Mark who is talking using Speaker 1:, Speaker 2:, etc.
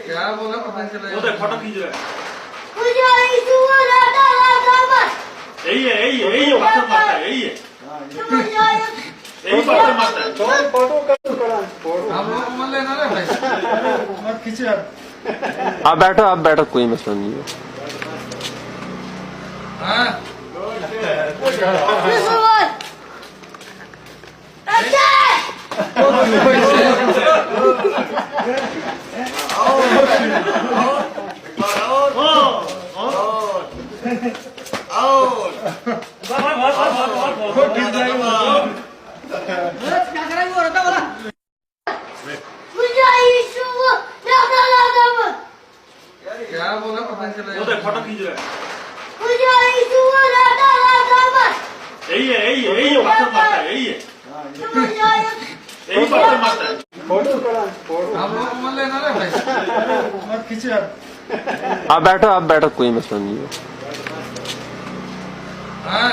Speaker 1: क्या बोला पता नहीं चला।
Speaker 2: वो देख फोटो खींच रहा है। यही है पत्थर मारता है, यही है यही पत्थर मारता है।
Speaker 1: हम लोग मान लेना रे भाई, मत खींचे यार।
Speaker 3: आप बैठो कोई मसला नहीं है।
Speaker 1: हाँ क्या बोला पता नहीं चला।
Speaker 2: वो देख फोटो खींच रहा है। यही है पत्थर मारता है, यही है यही पत्थर मारता है।
Speaker 1: हम लोग मान लेना रे भाई, मत खींचे यार।
Speaker 3: आप बैठो कोई मसला नहीं है।
Speaker 1: हाँ